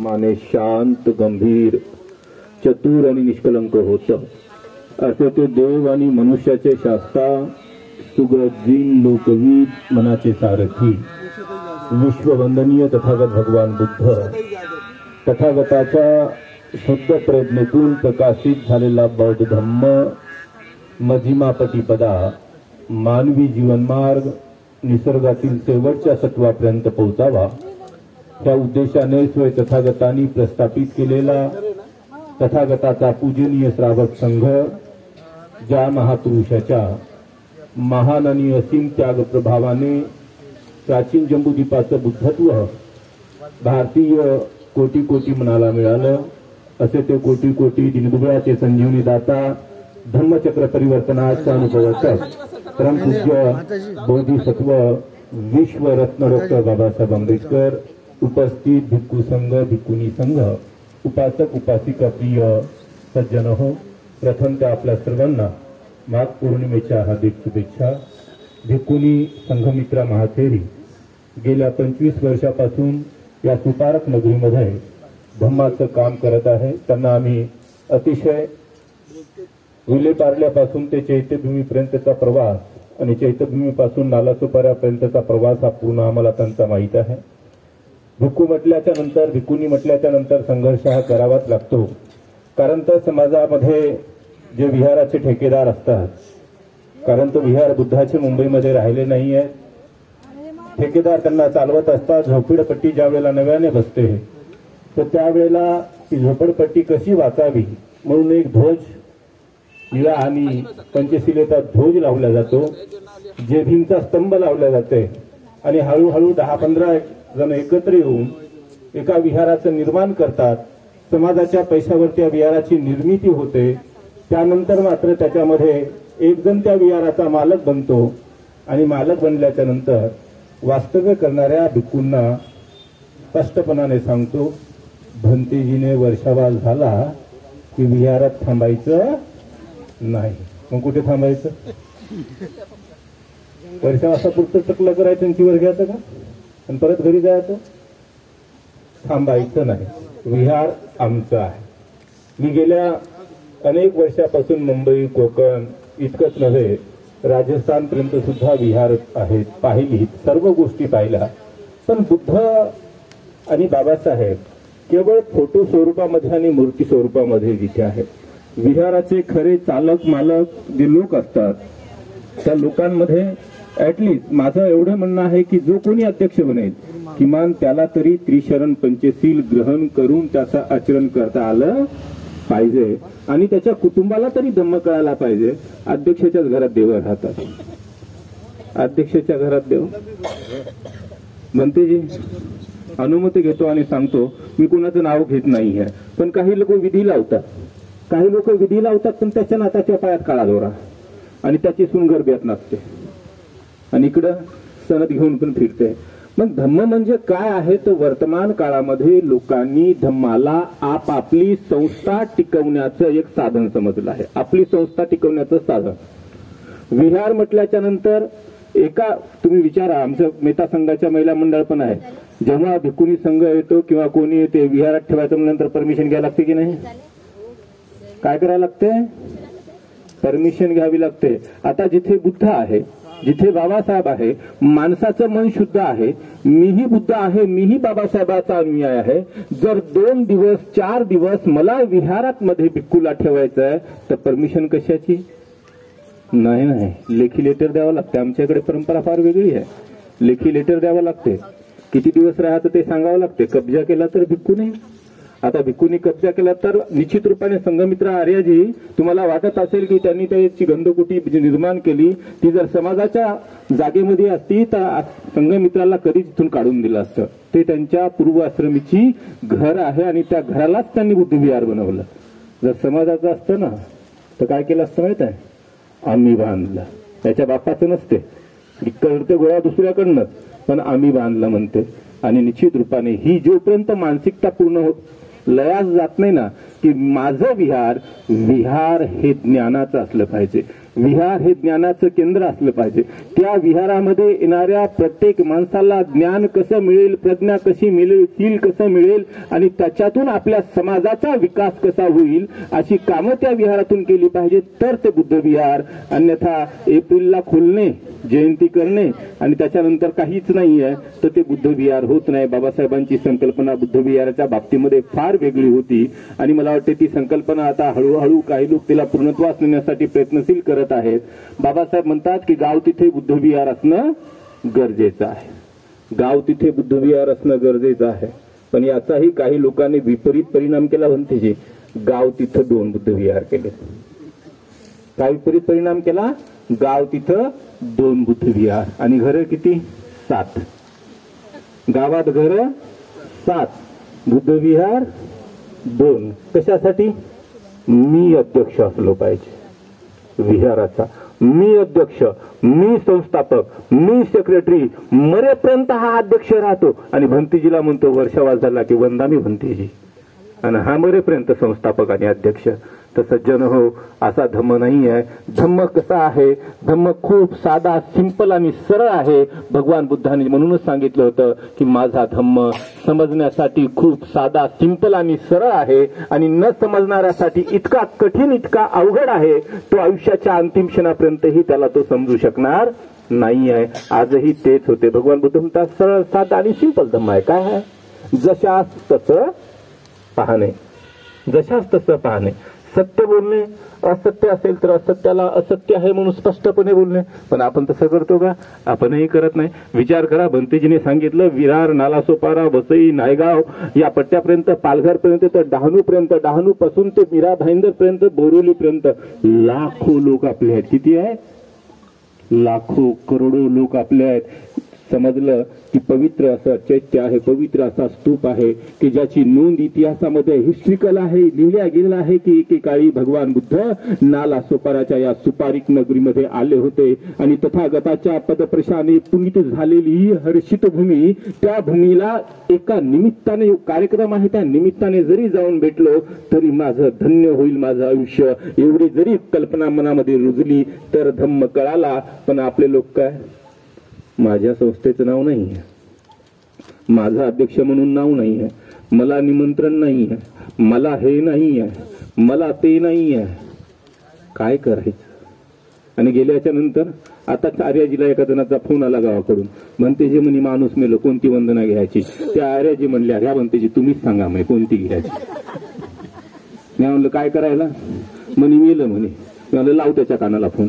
माने शांत गंभीर चतुर आणि निष्कलंक होतं असे ते देव आणि मनुष्याचे शास्ता सुगजीन लोकवीत मनाचे सारथी विश्ववंदनीय तथागत भगवान बुद्ध तथागताच्या शुद्ध प्रज्ञेतून प्रकाशित झालेला बौद्ध धम्म मजिमा पटिपदा मानवी जीवनमार्ग निसर्गातील शेवटच्या सत्वापर्यंत पोहोचावा त्या उद्देशाने स्वय तथागतांनी प्रस्थापित केलेला तथागताचा पूजनीय श्रावक संघ ज्या महापुरुषाच्या महान आणि असीम त्याग प्रभावाने प्राचीन जंबूद्वीपाचं बुद्धत्व भारतीय कोटी कोटी मनाला मिळालं असे ते कोटी कोटी दिनदुबळाचे संजीवनी दाता धम्मचक्र परिवर्तनाचा अनुभवतात परमपूज्य बोधिसत्व विश्वरत्न डॉक्टर बाबासाहेब आंबेडकर उपस्थित भिक्खू संघ भिक्खुनी संघ उपासक उपासिका प्रिय सज्जन हो प्रथमतः आपल्या सर्वांना माघ पौर्णिमेच्या हार्दिक शुभेच्छा। भिक्खुनी संघमित्रा महाथेरी गेल्या 25 वर्षापासून या सुतारक नगरीमध्ये धम्माचं काम करत आहे। त्यांना आम्ही अतिशय विलेपार्ल्यापासून ते चैत्यभूमीपर्यंतचा प्रवास आणि चैत्यभूमीपासून नालासोपाऱ्यापर्यंतचा प्रवास हा पूर्ण आम्हाला त्यांचा माहीत आहे। भिक्खू म्हटल्याच्या नंतर भिक्खुनी म्हटल्याच्या नंतर संघर्ष हा करावाच लागतो, कारण तर समाजामध्ये जे विहाराचे ठेकेदार असतात, कारण तो विहार बुद्धाचे मुंबईमध्ये राहिले नाही आहे, ठेकेदार त्यांना चालवत असतात। झोपडपट्टी ज्या वेळेला नव्याने बसते तर त्यावेळेला ती झोपडपट्टी कशी वाचावी म्हणून एक ध्वज निळा आणि पंचशिलेचा ध्वज लावला जातो, जेभीमचा स्तंभ लावला जाते आणि हळूहळू 10-15 जण एकत्र येऊन एका विहाराचं निर्माण करतात। समाजाच्या पैशावरती या विहाराची निर्मिती होते। त्यानंतर मात्र त्याच्यामध्ये एक जण त्या विहाराचा मालक बनतो आणि मालक बनल्याच्या नंतर वास्तव्य करणाऱ्या भिक्खूंना स्पष्टपणाने सांगतो, भंतेजीने वर्षावास झाला की विहारात थांबायचं नाही। मग कुठे थांबायचं? वर्षावासापुरतं चकलं करायचं आणि वर घ्यायचं का आणि परत घरी जायचं? थांबायचं नाही, विहार आमचं आहे। मी गेल्या अनेक वर्षापासून मुंबई कोकण इतकंच नव्हे राजस्थान पर्यंत सुद्धा विहार आहेत, पाहिली, सर्व गोष्टी पाहिल्या, पण बुद्ध आणि बाबासाहेब केवळ फोटो स्वरूपामध्ये आणि मूर्ती स्वरूपामध्ये जिथे आहेत। विहाराचे खरे चालक मालक जे लोक असतात त्या लोकांमध्ये ऍटलीस्ट माझं एवढं म्हणणं आहे की जो कोणी अध्यक्ष बनेल किमान त्याला तरी त्रिशरण पंचशील ग्रहण करून त्याचं आचरण करता आलं पाहिजे आणि त्याच्या कुटुंबाला तरी धम्म कळायला पाहिजे। अध्यक्षाच्याच घरात देव राहतात, अध्यक्षाच्या घरात देव म्हणते जी अनुमती घेतो आणि सांगतो, मी कोणाचं नाव घेत नाही आहे, पण काही लोक विधी लावतात, काही लोक विधी लावतात पण त्याच्या नाताच्या पायात काळा दोरा आणि त्याची सून गरब्यात नसते आणि इकडं सनद घेऊन पण फिरते। मग धम्म म्हणजे काय आहे तर वर्तमान काळामध्ये लोकांनी धम्माला आपापली संस्था टिकवण्याचं एक साधन समजलं आहे, आपली संस्था टिकवण्याचं साधन। विहार म्हटल्याच्या नंतर एका तुम्ही विचारा, आमच्या मेता संघाच्या महिला मंडळ पण आहे, जेव्हा भिक्खुनी संघ येतो किंवा कोणी येते विहारात ठेवायचं नंतर परमिशन घ्यायला लागते की नाही? काय करायला लागते? परमिशन घ्यावी लागते। आता जिथे बुद्ध आहे, जिथे बाबासाहेब आहे, माणसाचं मन शुद्ध आहे, मीही बुद्ध आहे, मीही बाबासाहेबाचा अनुयायी आहे, जर 2 दिवस 4 दिवस मला विहारात मध्ये भिक्खूला ठेवायचं आहे तर परमिशन कशाची? नाही, लेखी लेटर द्यावं लागते। आमच्याकडे परंपरा फार वेगळी आहे, लेखी लेटर द्यावं लागते, किती दिवस राहायचं ते सांगावं लागते। कब्जा केला तर भिक्खू नाही, आता भिक्खूंनी कब्जा केला तर निश्चित रूपाने संघमित्र आर्यजी तुम्हाला वाटत असेल की त्यांनी त्याची गंधकुटी निर्माण केली, ती जर समाजाच्या जागेमध्ये असती तर संघमित्राला कधीच तिथून काढून दिलं असतं। ते त्यांच्या पूर्वाश्रमीची घर आहे आणि त्या घरालाच त्यांनी बुद्धविहार बनवलं। जर समाजाचं असतं ना तर काय केलं असतं माहित आहे? आम्ही बांधलं, त्याच्या बापाचं नसते, करते गोळा दुसऱ्याकडनं, पण आम्ही बांधलं म्हणते। आणि निश्चित रूपाने ही जोपर्यंत मानसिकता पूर्ण होत लयास जात नाही ना की माझं विहार हे ज्ञानाचं असलं पाहिजे, विहार हे ज्ञानाचं केंद्र असलं पाहिजे. त्या विहारामध्ये येणाऱ्या प्रत्येक माणसाला ज्ञान कसं मिळेल, प्रज्ञा कशी मिळेल, शील कसं मिळेल आणि त्याच्यातून आपल्या समाजाचा विकास कसा होईल अशी कामं त्या विहारातून केली पाहिजे, तर ते बुद्ध विहार. अन्यथा एप्रिलला खोलणे, जयंती करणे आणि त्याच्यानंतर काहीच नाही आहे तर ते बुद्ध विहार होत नाही. बाबासाहेबांची संकल्पना बुद्ध विहाराच्या बाबतीमध्ये फार वेगळी होती आणि मला वाटते ती संकल्पना आता हळूहळू काही लोक तिला पूर्णत्वास नेण्यासाठी प्रयत्नशील करत आहेत. बाबासाहेब म्हणतात की गाव तिथे बुद्ध विहार असणं गरजेचं आहे, गाव तिथे बुद्ध विहार असणं गरजेचं आहे. पण याचाही काही लोकांनी विपरीत परिणाम केला. म्हणते गाव तिथं 2 बुद्ध विहार केले. काय विपरीत परिणाम केला? गाव तिथं 2 बुद्ध विहार आणि घरं किती? 7. गावात घरं 7, बुद्ध विहार 2. कशासाठी? मी अध्यक्ष असलो पाहिजे विहाराचा, मी अध्यक्ष, मी संस्थापक, मी सेक्रेटरी, मरेपर्यंत हा अध्यक्ष राहतो. आणि भंतीजीला म्हणतो वर्षावास झाला की वंदामी भंतीजी, आणि हा मरेपर्यंत संस्थापक आणि अध्यक्ष. तर सज्जन हो, असा धम्म नाही आहे. धम्म कसा आहे? धम्म खूप साधा, सिंपल आणि सरळ आहे. भगवान बुद्धांनी म्हणूनच सांगितलं होतं की माझा धम्म समजण्यासाठी खूप साधा, सिंपल आणि सरळ आहे आणि न समजणाऱ्यासाठी इतका कठीण, इतका अवघड आहे, तो आयुष्याच्या अंतिम क्षणापर्यंतही त्याला तो समजू शकणार नाही आहे. आजही तेच होते. भगवान बुद्ध म्हणतात सरळ, साधा आणि सिंपल धम्म आहे. काय आहे? जशास तसं पाहणे, जशास तसं पाहणे. सत्य बोलणे, असत्य असेल तर असत्याला असत्य आहे म्हणून स्पष्टपणे बोलणे. पण आपण तसं करतो का? आपणही करत नाही. विचार करा, भंतेजीने सांगितलं विरार, नालासोपारा, वसई, नायगाव या पट्ट्यापर्यंत, पालघरपर्यंत तर डहाणूपर्यंत, डहाणूपासून ते मीरा भाईंदरपर्यंत, बोरिवलीपर्यंत लाखो लोक आपले आहेत. किती आहे? लाखो, करोडो लोक आपले आहेत. समजलं की पवित्र असं चैत्य आहे, पवित्र असा स्तूप आहे की ज्याची नोंद इतिहासामध्ये हिस्ट्रिकल आहे. लिहिल्या गेलेलं आहे की एकेकाळी भगवान बुद्ध नालासोपाराच्या या सुपारीक नगरीमध्ये आले होते आणि तथागताच्या पदप्रशाने पुनीत झालेली हर्षित भूमी, त्या भूमीला एका निमित्ताने कार्यक्रम आहे, त्या निमित्ताने जरी जाऊन भेटलो तरी माझं धन्य होईल माझं आयुष्य, एवढी जरी कल्पना मनामध्ये रुजली तर धम्म कळाला. पण आपले लोक काय? माझ्या संस्थेचं नाव नाही आहे, माझा अध्यक्ष म्हणून नाव नाही आहे, मला निमंत्रण नाही आहे, मला हे नाही आहे, मला ते नाही आहे. काय करायचं? आणि गेल्याच्या नंतर आता आर्याजीला एका जणाचा फोन आला गावाकडून. म्हणते जे म्हणे माणूस मेलो, कोणती वंदना घ्यायची? त्या आर्याजी म्हणल्या ह्या म्हणतेजी तुम्हीच सांगा म्हणे कोणती घ्यायची. मी म्हणलं काय करायला? म्हणे मेलं म्हणे. मी म्हणलं लाव त्याच्या कानाला फोन.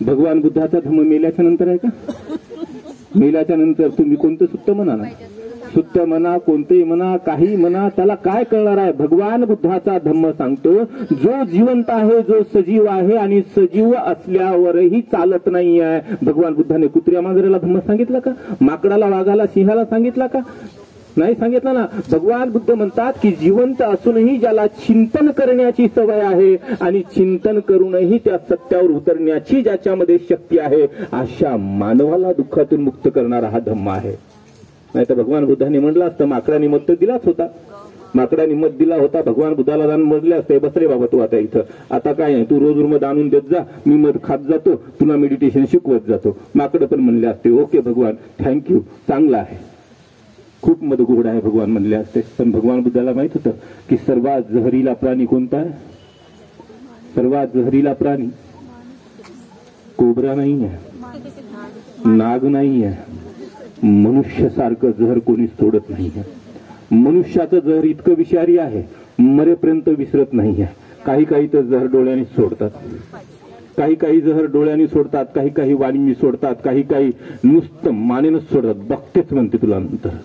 भगवान बुद्धाचा धम्म मेल्याच्या नंतर आहे का? मेल्याच्या नंतर तुम्ही कोणतं सुत्त म्हणा ना, सुत्त म्हणा, कोणतेही म्हणा, काही म्हणा, त्याला काय कळणार आहे? भगवान बुद्धाचा धम्म सांगतो जो जिवंत आहे, जो सजीव आहे आणि सजीव असल्यावरही चालत नाही आहे. भगवान बुद्धाने कुत्र्या मांजराला धम्म सांगितलं का? माकडाला, वाघाला, सिंहाला सांगितलं का? नाही सांगितलं ना. भगवान बुद्ध म्हणतात की जिवंत असूनही ज्याला चिंतन करण्याची सवय आहे आणि चिंतन करूनही त्या सत्यावर उतरण्याची ज्याच्यामध्ये शक्ती आहे, अशा मानवाला दुःखातून मुक्त करणारा हा धम्म आहे. नाही तर भगवान बुद्धांनी म्हटलं असतं माकडाने मत दिलाच होता, माकडाने मत दिला होता, भगवान बुद्धाला दान म्हटले असते बस रे बाबा तू आता इथं, आता काय नाही, तू रोज मध आणून देत जा, मी मध खात जातो, तुला मेडिटेशन शिकवत जातो. माकडं पण म्हणले असते ओके भगवान थँक्यू, चांगला आहे, खूप मधुगोड आहे भगवान म्हणले असते. पण भगवान बुद्धाला माहित होतं की सर्वात जहरीला प्राणी कोणता आहे? सर्वात जहरीला प्राणी कोबरा नाही आहे, नाग नाही आहे, मनुष्यासारखं जहर कोणीच सोडत नाही आहे. मनुष्याचं जहर इतकं विषारी आहे मरेपर्यंत विसरत नाही आहे. काही काही तर जहर डोळ्याने सोडतात, काही काही जहर डोळ्याने सोडतात, काही काही वाणीने सोडतात, काही काही नुसतं मानेनच सोडतात. बघतेच म्हणते तुला नंतर.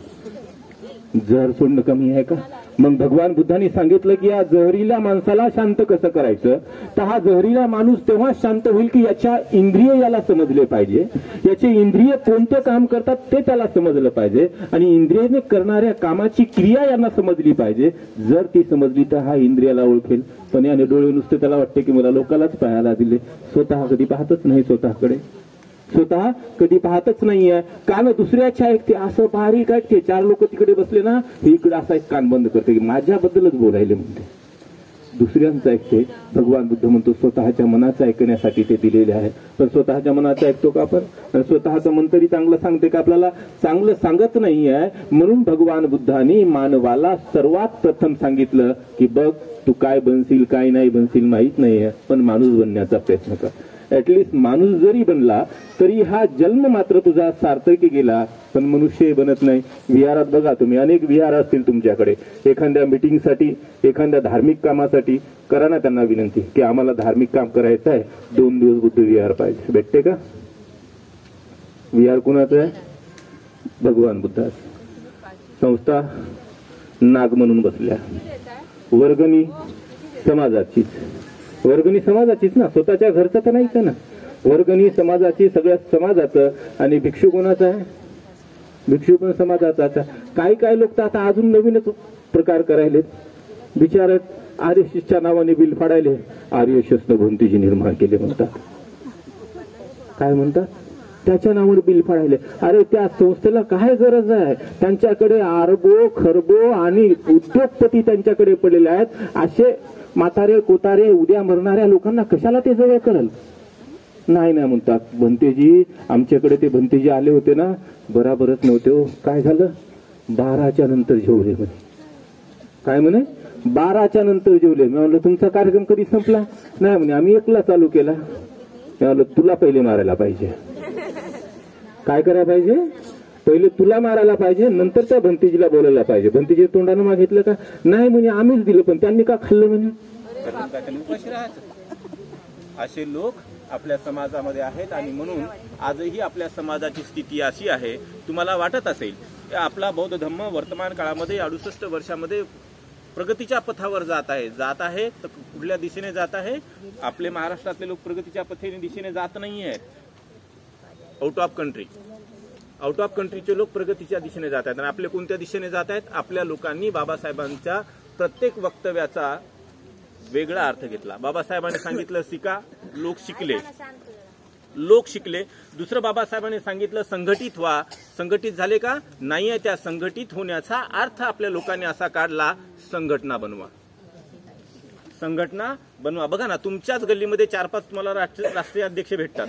जहर सोडणं कमी आहे का? मग भगवान बुद्धांनी सांगितलं की या जहरीला माणसाला शांत कसं करायचं, तर हा जहरीला माणूस तेव्हा शांत होईल की याच्या इंद्रिय याला समजले पाहिजे, याचे इंद्रिय कोणते काम करतात ते त्याला समजलं पाहिजे आणि इंद्रियाने करणाऱ्या कामाची क्रिया यांना समजली पाहिजे. जर ती समजली तर हा इंद्रियाला ओळखेल. पण याने डोळे नुसते त्याला वाटते की मला लोकांनाच पाहायला दिले, स्वतः कधी पाहतच नाही, स्वतःकडे स्वतः कधी पाहतच नाहीये. कान दुसऱ्याच्या ऐकते, असं बारीक ऐकते. 4 लोक तिकडे बसले ना, हे इकडे असा एक कान बंद करते की माझ्याबद्दलच बोलायले म्हणते. दुसऱ्यांचं ऐकते. भगवान बुद्ध म्हणतो स्वतःच्या मनाचं ऐकण्यासाठी ते दिलेले आहे. पण स्वतःच्या मनाचं ऐकतो का आपण? स्वतःचं मन तरी चांगलं सांगते का? आपल्याला चांगलं सांगत नाही आहे. म्हणून भगवान बुद्धांनी मानवाला सर्वात प्रथम सांगितलं की बघ, तू काय बनशील काय नाही बनशील माहित नाहीये, पण माणूस बनण्याचा प्रयत्न कर. ऍटलिस्ट माणूस जरी बनला तरी हा जन्म मात्र तुझा सार्थकी गेला, पण मनुष्य बनत नाही. विहारात बघा तुम्ही, अनेक विहार असतील तुमच्याकडे. एखाद्या मीटिंगसाठी, एखाद्या धार्मिक कामासाठी करा ना त्यांना विनंती की आम्हाला धार्मिक काम करायचं आहे, 2 दिवस बुद्ध विहार पाहिजे. भेटते का? विहार कुणाचं आहे? भगवान बुद्धाचं. संस्था नाग म्हणून बसल्या. वर्गणी समाजाचीच. वर्गणी समाजाचीच ना, स्वतःच्या घरचं तर नाही का ना. वर्गणी समाजाची, सगळ्या समाजाचं. आणि भिक्षू कोणाचा आहे? भिक्षू पण समाजाचा. काही काही लोक तर आता अजून नवीनच प्रकार करायले. बिचारत आर्यशिसच्या नावाने बिल फाडायले. आर्यशिसनं भंतीजी निर्माण केले म्हणतात. काय म्हणतात? त्याच्या नावावर बिल फाडायले. अरे त्या संस्थेला काय गरज आहे? त्यांच्याकडे अरबो खरबो आणि उद्योगपती त्यांच्याकडे पडलेले आहेत. असे म्हातारे कोतारे उद्या मरणाऱ्या लोकांना कशाला ते जवळ करल? नाही नाही म्हणतात. भंतेजी, आमच्याकडे ते भंतेजी आले होते ना, बराबरच नव्हते हो. काय झालं? 12च्या नंतर जेवले म्हणे. काय म्हणे? 12च्या नंतर जेवले. मी म्हणलं तुमचा कार्यक्रम कधी संपला? नाही म्हणे आम्ही एकला चालू केला. मी म्हणलं तुला पहिले मारायला पाहिजे. काय करायला पाहिजे? पहिले तुला मारायला पाहिजे, नंतर त्या भंतीजीला बोलायला पाहिजे. भंतीजी तोंडानं मागितलं का? नाही म्हणे आम्हीच दिलं, पण त्यांनी का खाल्लं म्हणे? असे लोक आपल्या समाजामध्ये आहेत. आणि म्हणून आजही आपल्या समाजाची स्थिती अशी आहे. तुम्हाला वाटत असेल की आपला बौद्ध धर्म वर्तमान काळामध्ये 68 वर्षामध्ये प्रगतीच्या पथावर जात आहे तर कुठल्या दिशेने जात आहे? आपले महाराष्ट्रातले लोक प्रगतीच्या दिशेने जात नाही आहेत. आउट ऑफ कंट्रीचे लोक प्रगतीच्या दिशेने जात आहेत. आणि आपले कोणत्या दिशेने जात आहेत? आपल्या लोकांनी बाबासाहेबांच्या प्रत्येक वक्तव्याचा वेगळा अर्थ घेतला. बाबासाहेबांनी सांगितलं शिका, लोक शिकले. दुसरं बाबासाहेबांनी सांगितलं संघटित व्हा. संघटित झाले का? नाहीये. त्या संघटित होण्याचा अर्थ आपल्या लोकांनी असा काढला, संघटना बनवा. बघा ना, तुमच्याच गल्लीमध्ये 4-5 तुम्हाला राष्ट्रीय अध्यक्ष भेटतात.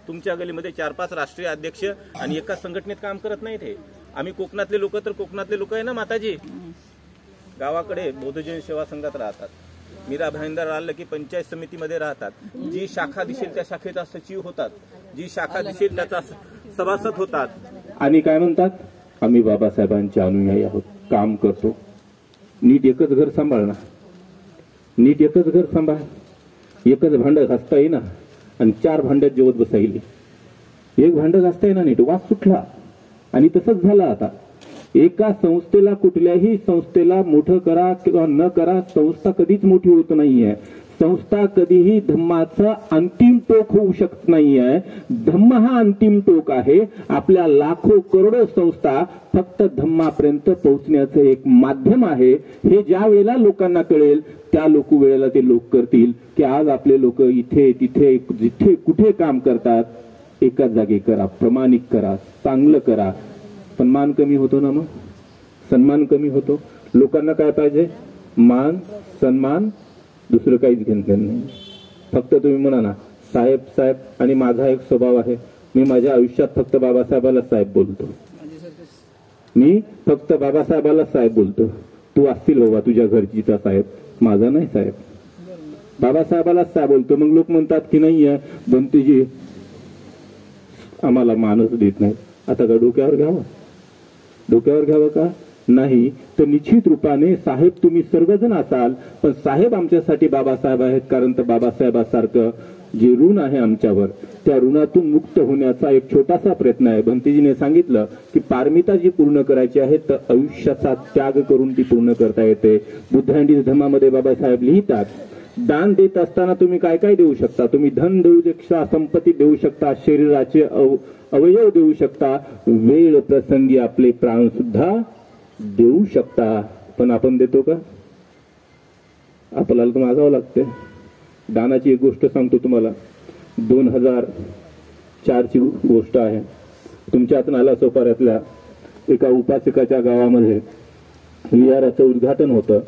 तुमच्या गलीमध्ये 4-5 राष्ट्रीय अध्यक्ष आणि एका संघटनेत काम करत नाहीत. हे आम्ही कोकणातले लोक आहे ना माताजी, गावाकडे बौद्ध जैन सेवा संघात राहतात. मीरा भाईंदर आलं की पंचायत समितीमध्ये राहतात. जी शाखा दिसेल त्या शाखेचा सचिव होतात. जी शाखा दिसेल त्याचा सभासद होतात. आणि काय म्हणतात? आम्ही बाबासाहेबांचे अनुयायी आहोत, काम करतो. नीट एकच घर सांभाळ ना, नीट एकच घर सांभाळ. एकच भांड घासता येईना आणि 4 भांड्यात जेवत बसायली. एक भांड घासता येईना नीट, वास सुटला. आणि तसंच झालं आता. एका संस्थेला, कुठल्याही संस्थेला मोठं करा किंवा न करा, संस्था कधीच मोठी होत नाहीये. संस्था कधीही धम्माचं अंतिम टोक होऊ शकत नाहीये. धम्म हा अंतिम टोक आहे. आपल्या लाखो करोडो संस्था फक्त धम्मापर्यंत पोहोचण्याचं एक माध्यम आहे. हे ज्या वेळेला लोकांना कळेल त्या वेळेला ते लोक करतील की आज आपले लोक इथे तिथे जिथे कुठे काम करतात, एकाच जागी करा, प्रामाणिक करा, चांगलं करा. पण मान कमी होतो ना, मग सन्मान कमी होतो. लोकांना काय पाहिजे? मान, सन्मान, दुसरं काहीच घेणं नाही. फक्त तुम्ही म्हणा ना साहेब साहेब. आणि माझा एक स्वभाव आहे, मी माझ्या आयुष्यात फक्त बाबासाहेबाला साहेब बोलतो. मी फक्त बाबासाहेबाला साहेब बोलतो. तू असतील बाबा तुझ्या घरचीचा साहेब, माझा नाही साहेब. बाबासाहेबाला साहेब बोलतो. मग लोक म्हणतात की नाही आहे बंतीजी आम्हाला मानच देत नाही. आता का डोक्यावर घ्यावं का? नाही. तर निश्चित रूपाने साहेब तुम्ही सर्वजण असाल, पण साहेब आमच्यासाठी बाबासाहेब आहेत. कारण तर बाबासाहेबासारखं जे ऋण आहे आमच्यावर, त्या ऋणातून मुक्त होण्याचा एक छोटासा प्रयत्न आहे. भंतीजीने सांगितलं की पारमिता जी पूर्ण करायची आहे तर आयुष्याचा त्याग करून ती पूर्ण करता येते. बुद्ध अँड हिज धम्मामध्ये बाबासाहेब लिहितात, दान देत असताना तुम्ही काय काय देऊ शकता? तुम्ही धन देऊ शकता, संपत्ती देऊ शकता, शरीराचे अवयव देऊ शकता, वेळ प्रसंगी आपले प्राण सुद्धा देऊ शकता. पण आपण देतो का? आपल्याला तर मागावं लागते. दानाची एक गोष्ट सांगतो तुम्हाला. 2004ची गोष्ट आहे. तुमच्याच नालासोपाऱ्यातल्या एका उपासकाच्या गावामध्ये विहाराचं उद्घाटन होतं.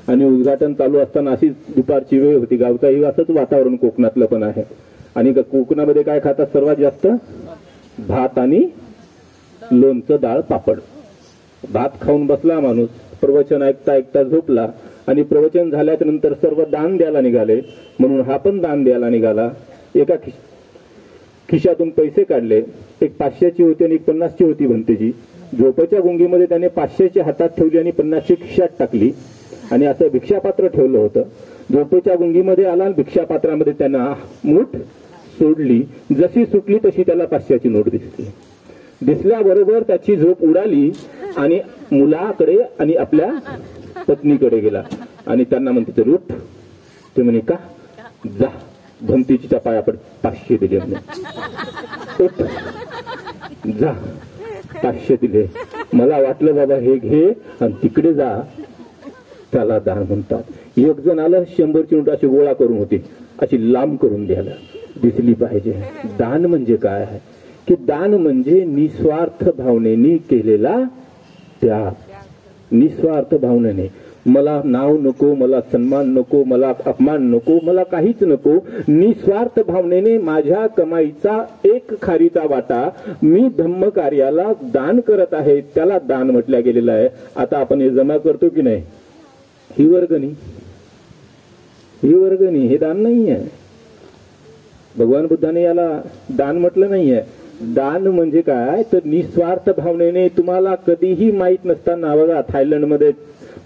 आणि उद्घाटन चालू असताना अशी दुपारची वेळ होती. गावचाही असंच वातावरण कोकणातलं पण आहे. आणि कोकणामध्ये काय खातात सर्वात जास्त? भात आणि लोणचं, डाळ, पापड. भात खाऊन बसला माणूस, प्रवचन ऐकता ऐकता झोपला आणि प्रवचन झाल्याच्या नंतर सर्व दान द्यायला निघाले. म्हणून हा पण दान द्यायला निघाला. एका खिशातून पैसे काढले. एक 500ची होती आणि एक 50ची होती भंतेजी. झोपेच्या गुंगीमध्ये त्याने 500ची हातात ठेवली आणि 50ची खिशात टाकली आणि असं भिक्षापात्र ठेवलं होतं. झोपेच्या गुंगीमध्ये आला आणि भिक्षापात्रामध्ये त्यांना मूठ सोडली. जशी सुटली तशी त्याला 500ची नोट दिसली. दिसल्याबरोबर त्याची झोप उडाली आणि मुलाकडे आणि आपल्या पत्नीकडे गेला आणि त्यांना म्हणते रूठ. ते म्हणे का? जा, भंतीच्या पायापड 500 दिले. उठ, जा, 500 दिले. मला वाटलं बाबा हे घे आणि तिकडे जा. त्याला दान म्हणतात. एक जण आलं 100ची नोट अशी गोळा करून होती, अशी लांब करून द्यायला दिसली पाहिजे. दान म्हणजे काय आहे की दान म्हणजे निस्वार्थ भावनेने केलेला त्याग. निस्वार्थ भावनेने, मला नाव नको, मला सन्मान नको, मला अपमान नको, मला काहीच नको. निस्वार्थ भावनेने माझ्या कमाईचा एक खारीचा वाटा मी धम्म कार्याला दान करत आहे, त्याला दान म्हटलं गेलेलं आहे. आता आपण हे जमा करतो की नाही? ही वर्गणी, ही वर्गणी, हे दान नाही आहे. भगवान बुद्धाने याला दान म्हटलं नाहीये. दान म्हणजे काय तर निस्वार्थ भावनेने. तुम्हाला कधीही माहीत नसताना बघा थायलंडमध्ये,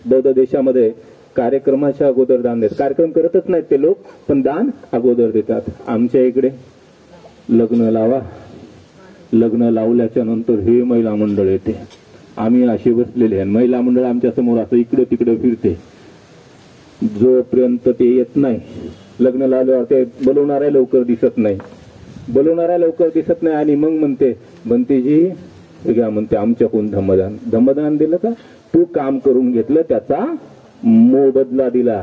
बौद्ध देशामध्ये कार्यक्रमाच्या अगोदर दान देतात. कार्यक्रम करतच नाहीत ते लोक, पण दान अगोदर देतात. आमच्या इकडे लग्न लावा, लग्न लावल्याच्या नंतर हे महिला मंडळ येते. आम्ही असे बसलेले आहे, महिला मंडळ आमच्या समोर असं इकडे तिकडे फिरते. जोपर्यंत ते येत नाही, लग्न लावल्यावर ते बोलवणाऱ्या लवकर दिसत नाही, बोलवणाऱ्या लवकर दिसत नाही. आणि मग म्हणते भंतेजी घ्या, म्हणते आमच्याकडून धम्मदान. धम्मदान दिलं का? तू काम करून घेतलं, त्याचा मोबदला दिला.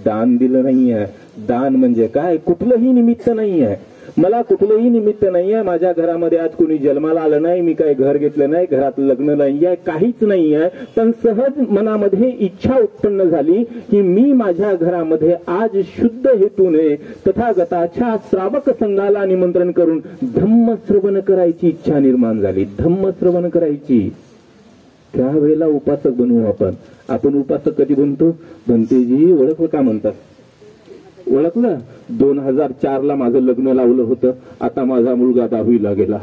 दान दिलं नाहीये. दान म्हणजे काय? कुठलंही निमित्त नाहीये. मला कुठलंही निमित्त नाहीये. माझ्या घरामध्ये आज कोणी जन्माला आलं नाही, मी काही घर घेतलं नाही, घरात लग्न नाहीये, काहीच नाहीये. पण सहज मनामध्ये इच्छा उत्पन्न झाली की मी माझ्या घरामध्ये आज शुद्ध हेतूने तथागताच्या श्रावक संघाला निमंत्रण करून धम्मश्रवण करायची इच्छा निर्माण झाली. धम्मश्रवण करायची. त्यावेळेला उपासक बनवू आपण. आपण उपासक कधी बनतो? भंतेजी ओळखलं का म्हणतात? ओळखलं? 2004ला माझं लग्न लावलं होतं. आता माझा मुलगा 10वीला गेला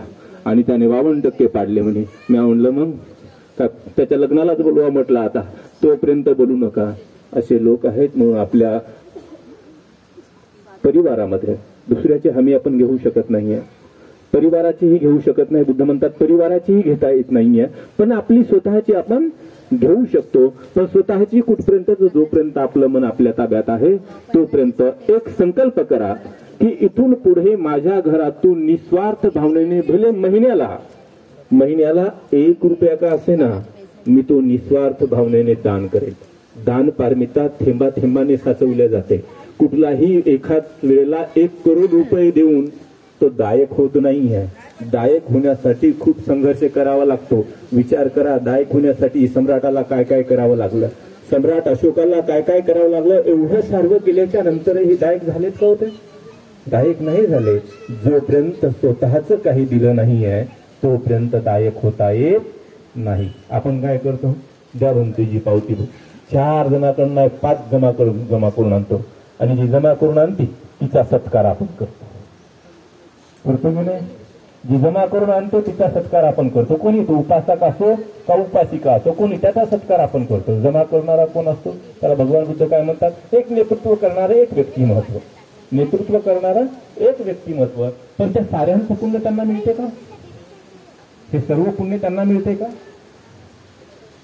आणि त्याने 52% पाडले म्हणे. मी म्हणलं मग त्याच्या लग्नालाच बोलवा म्हटलं. आता तोपर्यंत बोलू नका. असे लोक आहेत. म्हणून आपल्या परिवारामध्ये दुसऱ्याची हमी आपण घेऊ शकत नाहीये. परिवाराचीही घेऊ शकत नाही. बुद्ध म्हणतात परिवाराचीही घेता येत नाहीये, पण आपली स्वतःची आपण घेऊ शकतो. पण स्वतःची कुठपर्यंत? जोपर्यंत आपलं मन आपल्या ताब्यात आहे तोपर्यंत एक संकल्प करा की इथून पुढे माझ्या घरातून निस्वार्थ भावनेने भले महिन्याला 1 रुपया का असे ना, मी तो निस्वार्थ भावनेने दान करेल. दान पारमिता थेंबा थेंबाने साचवल्या जाते. कुठलाही एखाद वेळेला 1 करोड रुपये देऊन तो दायक होत नाही आहे. दायक होण्यासाठी खूप संघर्ष करावा लागतो. विचार करा, दायक होण्यासाठी सम्राटाला काय काय करावं लागलं. सम्राट अशोकाला काय काय करावं लागलं. एवढं सर्व केल्याच्या नंतरही दायक झालेत का होते? दायक नाही झाले. जोपर्यंत स्वतःच काही दिलं नाही आहे तोपर्यंत दायक होता येत नाही. आपण काय करतो? द्या भंतेजी पावती. 4 जणांकडून 5 जमा करून आणतो आणि जी जमा करून आणती तिचा सत्कार आपण करतो की नाही? जी जमा करून आणतो तिचा सत्कार आपण करतो. कोणी तो उपासक असो का उपासिका असो, कोणी त्याचा सत्कार आपण करतो. जमा करणारा कोण असतो? त्याला भगवान बुद्ध काय म्हणतात? एक नेतृत्व करणारं एक व्यक्तिमत्व. नेतृत्व करणारं एक व्यक्तिमत्व. पण त्या साऱ्यांचं पुण्य त्यांना मिळते का? हे सर्व पुण्य त्यांना मिळते का?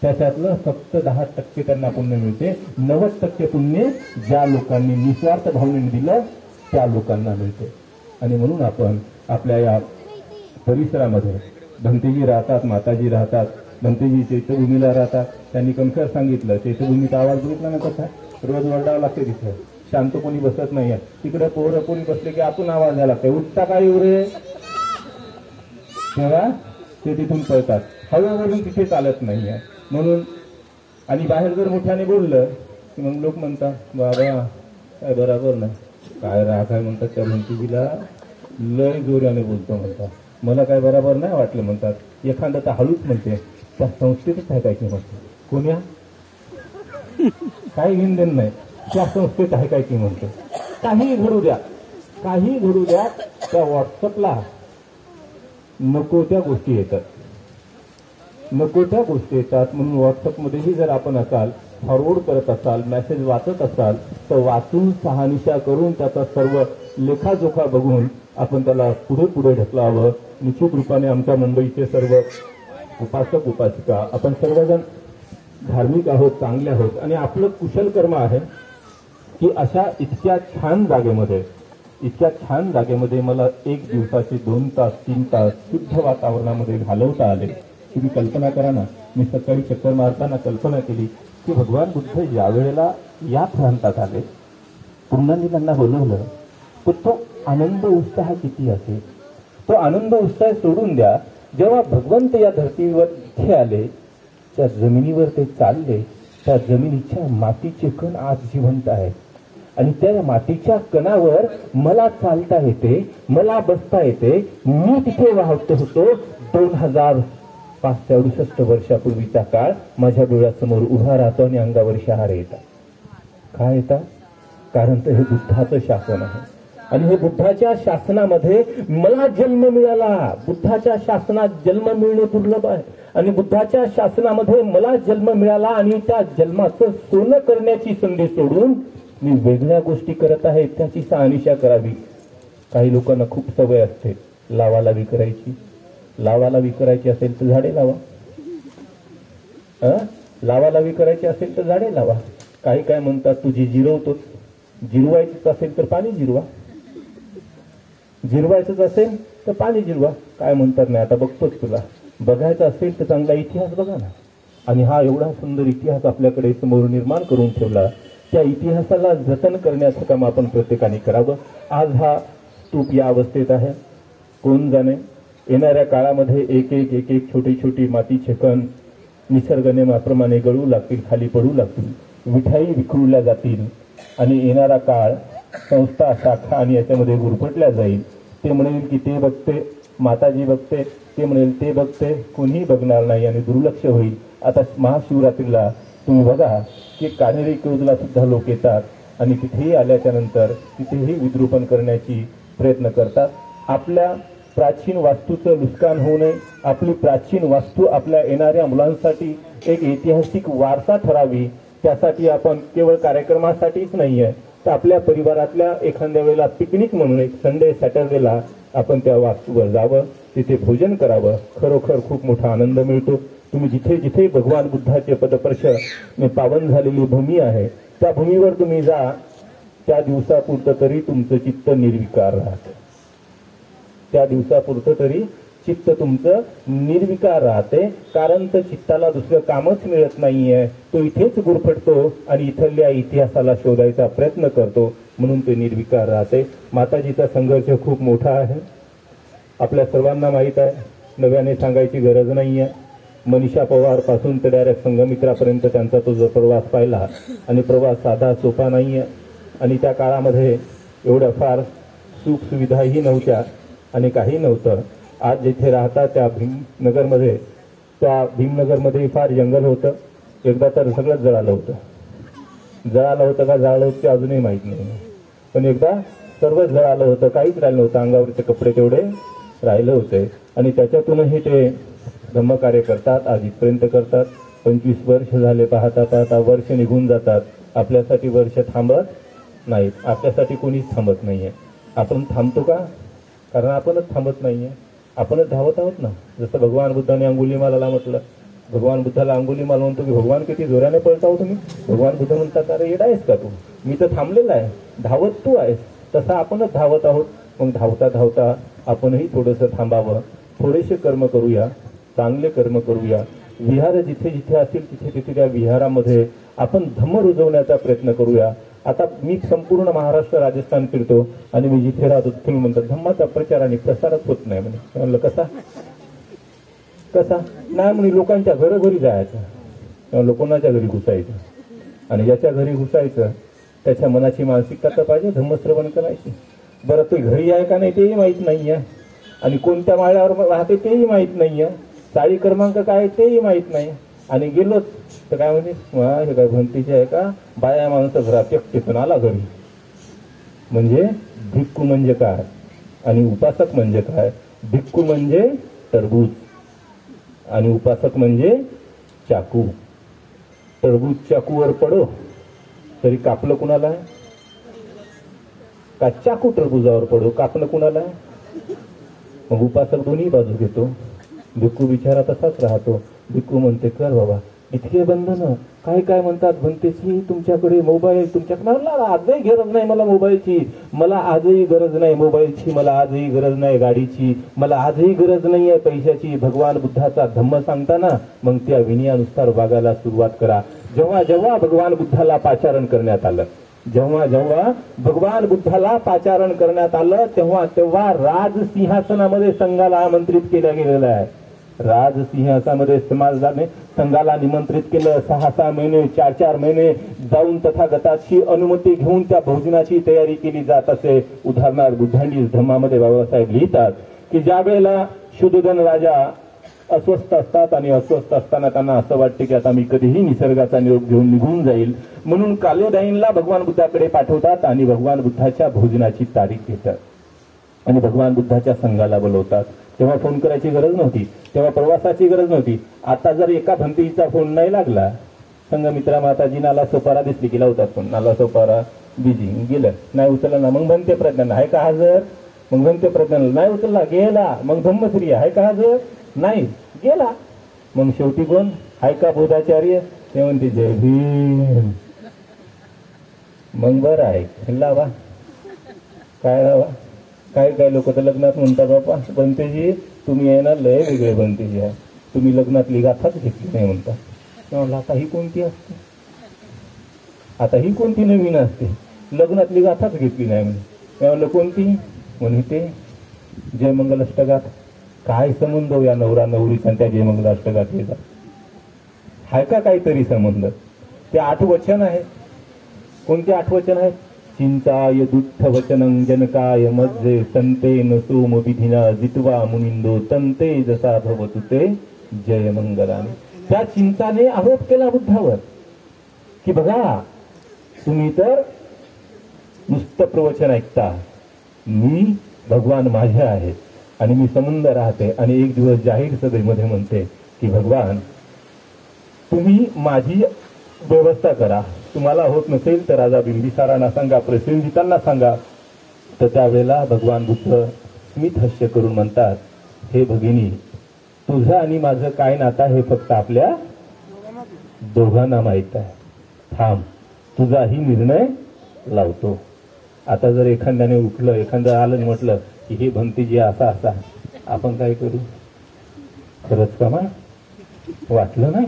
त्याच्यातलं फक्त 10% त्यांना पुण्य मिळते. 90% पुण्य ज्या लोकांनी निस्वार्थ भावनेने दिलं त्या लोकांना मिळते. आणि म्हणून आपण आपल्या या परिसरामध्ये भंतेजी राहतात, माताजी राहतात. भंतेजी चैत्यभूमीला राहतात. त्यांनी कणखर सांगितलं चैत्यभूमीचा आवाज बघितला ना कसा रोज वरडावं लागते. तिथे शांत कोणी बसत नाहीये. तिकडे पोरं कोणी बसले की आपण आवाज द्यायला लागते. उठता काय एवढे? तेव्हा ते तिथून पळतात. हळूहळू तिथे चालत नाहीये. म्हणून आणि बाहेर जर मोठ्याने बोललं मग लोक म्हणतात बाबा काय बरोबर नाही, काय राग आहे म्हणतात, त्या म्हणतीला लय जोराने बोलतो म्हणतात, मला काय बरोबर नाही वाटलं म्हणतात. एखादा तर हळूच म्हणते, त्या संस्थेतच आहे काय की म्हणते, कोण्या काही घेणदेण नाही, त्या संस्थेत आहे काय की म्हणते. काही घडू द्या, काही घडू द्या, त्या व्हॉट्सअपला नको त्या गोष्टी येतात, नको त्या गोष्टी येतात. म्हणून व्हॉट्सअपमध्येही जर आपण असाल, फॉरवर्ड करत असाल, मेसेज वाचत असाल, तर वाचून शहानिशा करून त्याचा सर्व लेखाजोखा बघून आपण त्याला पुढे पुढे ढकलावं. निश्चित रूपाने आमच्या मुंबईचे सर्व उपासक उपासिका आपण सर्वजण धार्मिक आहोत, चांगले आहोत आणि आपलं कुशल कर्म आहे की अशा इतक्या छान जागेमध्ये मला 1 दिवसाचे 2 तास 3 तास शुद्ध वातावरणामध्ये घालवता आले. तुम्ही कल्पना करा ना, मी सकाळी चक्कर मारताना कल्पना केली की भगवान बुद्ध ज्या वेळेला या प्रांतात आले, पुन्हांनी त्यांना बोलवलं, तर तो आनंद उत्साह किती असेल. तो आनंद उत्साह सोडून द्या, जेव्हा भगवंत या धर्तीवर इथे आले, त्या जमिनीवर ते चालले, त्या जमिनीच्या मातीचे कण आज जिवंत आहेत आणि त्या मातीच्या कणावर मला चालता येते, मला बसता येते. मी तिथे वाहत होतो. 2568 वर्षापूर्वीचा काळ माझ्या डोळ्यासमोर उभा राहतो आणि अंगावर शहारे येतात. काय येतात? कारण तर हे बुद्धाचं शासन आहे आणि हे बुद्धाच्या शासनामध्ये मला जन्म मिळाला. बुद्धाच्या शासनात जन्म मिळणे दुर्लभ आहे आणि बुद्धाच्या शासनामध्ये मला जन्म मिळाला आणि त्या जन्माचं सोनं करण्याची संधी सोडून मी वेगळ्या गोष्टी करत आहे, त्याची शहानिशा करावी. काही लोकांना खूप सवय असते लावालावी करायची. लावालावी करायची असेल तर झाडे लावा, लावालावी करायची असेल तर झाडे लावा. काही काय म्हणतात तुझी जिरवतोच, जिरवायचंच असेल तर पाणी जिरवा, जिरवायचंच असेल तर पाणी जिरवा. काय म्हणतात नाही आता बघतोच, तुला बघायचा असेल तर चांगला इतिहास बघा ना. आणि हा एवढा सुंदर इतिहास आपल्याकडे समोर निर्माण करून ठेवला, त्या इतिहासाला जतन करण्याचं काम आपण प्रत्येकाने करावं. आज हा स्तूप या अवस्थेत आहे, कोण जाणे येणाऱ्या काळामध्ये एक एक छोटी मातीचे कण निसर्ग नियमाप्रमाणे गळू लागतील, खाली पडू लागतील, विठाई विखुरल्या जातील आणि येणारा काळ संस्था शाखा आणि याच्यामध्ये गुरफटल्या जाईल. ते म्हणेल की ते बघते, माताजी बघते, ते म्हणेल ते बघते, कोणीही बघणार नाही आणि दुर्लक्ष होईल. आता महाशिवरात्रीला तुम्ही बघा की कान्हेरी केवजला सुद्धा लोक येतात आणि तिथेही आल्याच्या नंतर तिथेही विद्रूपण करण्याची प्रयत्न करतात. आपल्या प्राचीन वास्तूचं नुकसान होऊ नये, आपली प्राचीन वास्तू आपल्या येणाऱ्या मुलांसाठी एक ऐतिहासिक वारसा ठरावी. त्यासाठी आपण केवळ कार्यक्रमासाठीच नाही आहे, तर आपल्या परिवारातल्या एखाद्या वेळेला पिकनिक म्हणून एक संडे सॅटर्डेला आपण त्या वास्तूवर जावं, तिथे भोजन करावं. खरोखर खूप मोठा आनंद मिळतो. तुम्ही जिथे जिथे भगवान बुद्धाचे पदस्पर्श पावन झालेली भूमी आहे, त्या भूमीवर तुम्ही जा, त्या दिवसापुरतं तरी तुमचं चित्त निर्विकार राहतं. त्या दिवसापुरतं तरी चित्त तुमचं निर्विकार राहते, कारण तर चित्ताला दुसरं कामच मिळत नाहीये. तो इथेच गुरफटतो आणि इथल्या इतिहासाला शोधायचा प्रयत्न करतो, म्हणून ते निर्विकार राहते. माताजीचा संघर्ष खूप मोठा आहे, आपल्या सर्वांना माहीत आहे, नव्याने सांगायची गरज नाहीये. मनीषा पवार पासून ते डायरेक्ट संघमित्रापर्यंत त्यांचा तो जो प्रवास पाहिला आणि प्रवास साधा सोपा नाहीये. आणि त्या काळामध्ये एवढ्या फार सुख सुविधाही नव्हत्या आणि काही नव्हतं. आज जिथे राहतात त्या भीमनगरमध्ये, त्या भीमनगरमध्ये फार जंगल होतं. एकदा तर सगळंच जळालं होतं. जळालं होतं का जाळलं होतं अजूनही माहीत नाही, पण एकदा सर्वच जळालं होतं, काहीच राहिलं नव्हतं. अंगावरचे कपडे तेवढे राहिले होते आणि त्याच्यातूनही ते धम्मकार्य करतात, आज इथपर्यंत करतात. 25 वर्ष झाले, पाहता पाहता वर्ष निघून जातात. आपल्यासाठी वर्ष थांबत नाहीत, आपल्यासाठी कोणीच थांबत नाहीये. आपण थांबतो का? कारण आपणच थांबत नाहीये, आपणच धावत आहोत ना. जसं भगवान बुद्धाने अंगुलीमालाला म्हटलं, भगवान बुद्धाला अंगुलीमाल म्हणतो की भगवान किती जोराने पळताव तुम्ही. भगवान बुद्ध म्हणतात अरे येडा आहेस का तू, मी तर थांबलेला आहे, धावत तू आहेस. तसं आपणच धावत आहोत. मग धावता धावता आपणही थोडंसं थांबावं, थोडेसे कर्म करूया, चांगले कर्म करूया. विहार जिथे जिथे असतील तिथे तिथे त्या विहारामध्ये आपण धम्म रुजवण्याचा प्रयत्न करूया. आता मी संपूर्ण महाराष्ट्र राजस्थान फिरतो आणि मी जिथे राहतो तुम्ही म्हणतात धम्माचा प्रचार आणि प्रसारच होत नाही म्हणे. म्हणलं कसा कसा नाही म्हणे, लोकांच्या घरोघरी जायचं, लोकांच्या घरी घुसायचं. आणि ज्याच्या घरी घुसायचं त्याच्या मनाची मानसिकता तर पाहिजे धम्मश्रवण करायची. बरं ते घरी आहे का नाही तेही माहीत नाही आहे, आणि कोणत्या माळ्यावर राहते तेही माहीत नाही आहे, चाळी क्रमांक काय तेही माहीत नाही, आणि गेलोच तर काय म्हणजे हे काय भंतीचे आहे का, बाया माणसं घरात एकटेतून आला घरी. म्हणजे भिक्खू म्हणजे काय आणि उपासक म्हणजे काय? भिक्खू म्हणजे टरबूज आणि उपासक म्हणजे चाकू. टरबूज चाकूवर पडो तरी कापलं कुणाला का, चाकू टरबुजावर पडो कापलं कुणाला? मग उपासक दोन्ही बाजू घेतो. भिक्खू बिचारा तसाच राहतो. भिक्खू म्हणते कर बाबा इतके बंधन काय काय म्हणतात भंतेची, तुमच्याकडे मोबाईल, तुमच्याकडे मला आजही गरज नाही, मला मोबाईलची, मला आजही गरज नाही मोबाईलची, मला आजही गरज नाही गाडीची, मला आजही गरज नाही आहे पैशाची. भगवान बुद्धाचा धम्म सांगताना मग त्या विनयानुसार वागायला सुरुवात करा. जेव्हा जेव्हा भगवान बुद्धाला पाचारण करण्यात आलं, जेव्हा जेव्हा भगवान बुद्धाला पाचारण करण्यात आलं तेव्हा तेव्हा राजसिंहासनामध्ये संघाला आमंत्रित केलं गेलेलं आहे. राजसिंहासनामध्ये समाजाने संघाला निमंत्रित केलं. 6-6 महिने 4-4 महिने जाऊन तथागताची अनुमती घेऊन त्या भोजनाची तयारी केली जात असे. उदाहरणार्थ बुद्धांनी धम्मामध्ये बाबासाहेब लिहितात की ज्या वेळेला शुद्धोधन राजा अस्वस्थ असतात आणि अस्वस्थ असताना त्यांना असं वाटते की आता मी कधीही निसर्गाचा निरोप घेऊन निघून जाईल, म्हणून कालिदाईंना भगवान बुद्धाकडे पाठवतात आणि भगवान बुद्धाच्या भोजनाची तारीख घेतात आणि भगवान बुद्धाच्या संघाला बोलवतात. तेव्हा फोन करायची गरज नव्हती, तेव्हा प्रवासाची गरज नव्हती. आता जर एका भंतीचा फोन नाही लागला, संघ मित्रा माताजी नाला सोपारा दिसली की लावतात फोन, नाला सोपारा बिझी, गेलं नाही उचलला ना मग म्हणते प्रज्ञान आहे का हजर, मग म्हणते प्रज्ञान नाही उचलला गेला, मग धम्मश्री आहे का हजर, नाही गेला, मग शेवटी कोण आहे का बोधाचार्य, ते म्हणते जय भीम, मग बरं आहे लावा काय लावा. काय काय लोक तर लग्नात म्हणतात बापा बनतेजी तुम्ही आहे ना लय वेगळे बनतेजी आहे, तुम्ही लग्नातली गाथाच घेतली नाही म्हणतात. म्हणलं आता ही कोणती असते, आता ही कोणती नवीन असते, लग्नातली गाथाच घेतली नाही म्हणे. म्हणलं कोणती, म्हणून ते जयमंगल अष्टगात. काय संबंध या नवरा नवरीचा त्या जयमंगल अष्टगाथेचा, हाय का काहीतरी संबंध? ते 8 वचन आहेत. कोणते 8 वचन आहेत? चिंताय दुःख वचनं जनकाय मध्ये संतेन सोम विधिना जित्वा मुनिंदो तंते जसा भवतु ते जय मंगलाने. त्या चिंताने आरोप केला बुद्धावर की बघा तुम्ही तर नुसतं प्रवचन ऐकता, मी भगवान माझे आहे आणि मी संबंध राहते, आणि एक दिवस जाहीर सभेमध्ये म्हणते की भगवान तुम्ही माझी व्यवस्था करा, तुम्हाला होत नसेल तर राजा बिंबिसारांना सांगा, प्रसेनजितांना सांगा. तर त्यावेळेला भगवान बुद्ध स्मित हास्य करून म्हणतात, हे भगिनी तुझं आणि माझं काय नातं आहे फक्त आपल्या दोघांना माहित आहे, थांब तुझाही निर्णय लावतो. आता जर एखाद्याने उठलं, एखादं आलं म्हटलं की हे भंतीजी असा असा, आपण काय करू? खरंच का मा वाटलं नाही,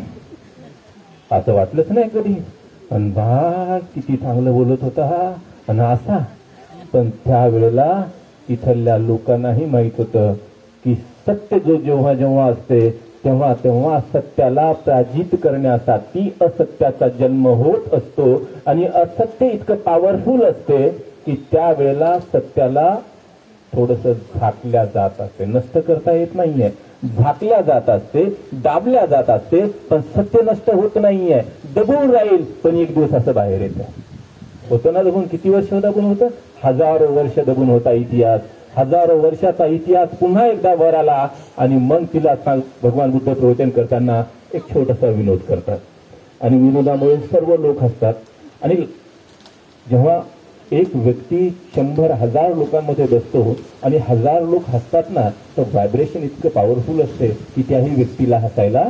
असं वाटलंच नाही कधी, आणि बा किती चांगलं बोलत होता हा आणि असा. पण त्यावेळेला इथल्या लोकांनाही माहित होतं की सत्य जो जेव्हा जेव्हा असते तेव्हा तेव्हा सत्याला पराजित करण्यासाठी असत्याचा जन्म होत असतो, आणि असत्य इतकं पॉवरफुल असते की त्यावेळेला सत्याला थोडस झाकल्या जात असते, नष्ट करता येत नाहीये, झाकल्या जात असते, दाबल्या जात असते, पण सत्य नष्ट होत नाहीये, दबून राहील, पण एक दिवस असं बाहेर येतं. होतं ना दबून? किती वर्ष दबून होतं? 1000 वर्ष दबून होता इतिहास. 1000 वर्षाचा इतिहास पुन्हा एकदा वर आला, आणि मग तिला भगवान बुद्ध प्रवचन करताना एक छोटासा विनोद करतात, आणि विनोदामुळे सर्व लोक हसतात. आणि जेव्हा एक व्यक्ती 100,000 लोकांमध्ये बसतो आणि 1000 लोक हसतात ना, तर व्हायब्रेशन इतकं पॉवरफुल असते की त्याही व्यक्तीला हसायला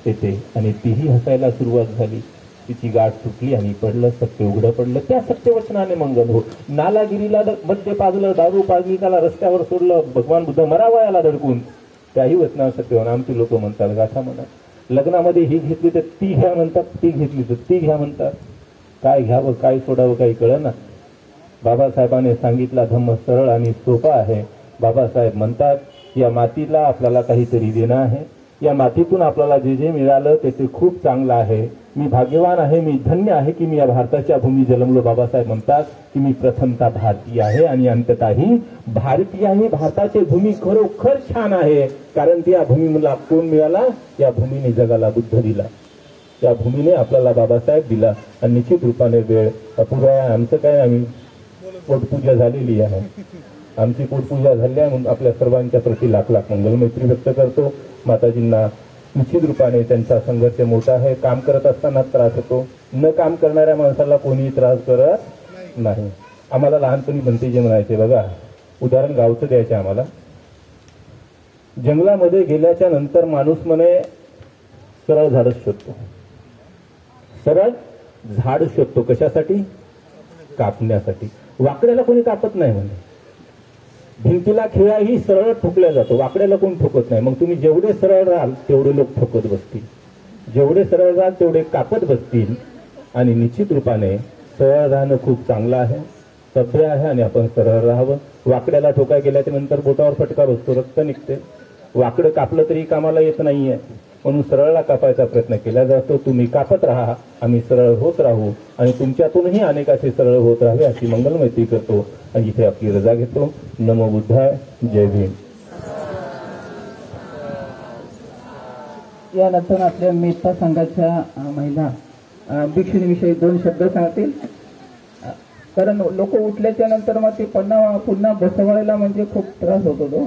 येते, आणि तीही हसायला सुरुवात झाली. तिची गाठ सुटली आणि पडलं सत्य उघडं पडलं. त्या सत्यवचनाने मंगल हो. नालागिरीला मध्य पाजलं, दारू पाजलिकाला रस्त्यावर सोडलं, भगवान बुद्ध मरावयाला धडकून, त्याही वचनावर सत्यवन. आमची लोक म्हणतात गाथा म्हणा, लग्नामध्ये ही घेतली तर ती घ्या म्हणतात, ती घेतली तर ती घ्या म्हणतात. काय घ्यावं काय सोडावं काही कळेना. बाबासाहेबांनी सांगितला धम्म सरळ आणि सोपा आहे. बाबासाहेब म्हणतात या मातीला आपल्याला काहीतरी देणं आहे, या मातीतून आपल्याला जे जे मिळालं ते खूप चांगलं आहे, मी भाग्यवान आहे, मी धन्य आहे की मी या भारताच्या भूमी जन्मलो. बाबासाहेब म्हणतात की मी प्रथमतः भारतीय आहे आणि अंततःही भारतीय आहे. भारताची भूमी खरोखर छान आहे, कारण त्या भूमीला कोण मिळाला? या भूमीने जगाला बुद्ध दिला, या भूमीने आपल्याला बाबासाहेब दिला. आणि निश्चित रूपाने वेळ अपुरा आहे. आमचं काय, आम्ही पोटपूजा झालेली आहे, आमची पोटपूजा झाली आहे म्हणून आपल्या सर्वांच्या प्रति लाख लाख मंगलमैत्री व्यक्त करतो. माताजींना निश्चित रूपाने त्यांचा संघर्ष मोठा आहे. काम करत असताना त्रास होतो, न काम करणाऱ्या माणसाला कोणीही त्रास करत नाही. आम्हाला लहानपणी भंतेजी म्हणायचे बघा, उदाहरण गावचं द्यायचे आम्हाला. जंगलामध्ये गेल्याच्या नंतर माणूस म्हणे सरळ झाडच शोधतो, सरळ झाड शोधतो. कशासाठी? कापण्यासाठी. वाकड्याला कोणी कापत नाही म्हणे. भिंतीला खिळाही सरळ ठोकल्या जातो, वाकड्याला कोण ठोकत नाही. मग तुम्ही जेवढे सरळ राहाल तेवढे लोक ठोकत बसतील, जेवढे सरळ राहाल तेवढे कापत बसतील. आणि निश्चित रूपाने सरळ राहणं खूप चांगलं आहे, सभ्य आहे आणि आपण सरळ राहावं. वाकड्याला ठोकाय गेल्याच्या नंतर बोटावर फटका बसतो, रक्त निघते. वाकडं कापलं तरी कामाला येत नाहीये, म्हणून सरळला कापायचा प्रयत्न केला जातो. तुम्ही कापत राहा, आम्ही सरळ होत राहू आणि तुमच्यातूनही अनेकाचे सरळ होत राहावे अशी मंगलमैत्री करतो आणि इथे आपली रजा घेतो. नमो बुद्धाय. जय भीम. यानंतर आपल्या मेहता संघाच्या महिला भिक्षुणीविषयी 2 शब्द सांगतील. कारण लोक उठल्याच्या नंतर मग ते पुन्हा बसवायला म्हणजे खूप त्रास होतो तो.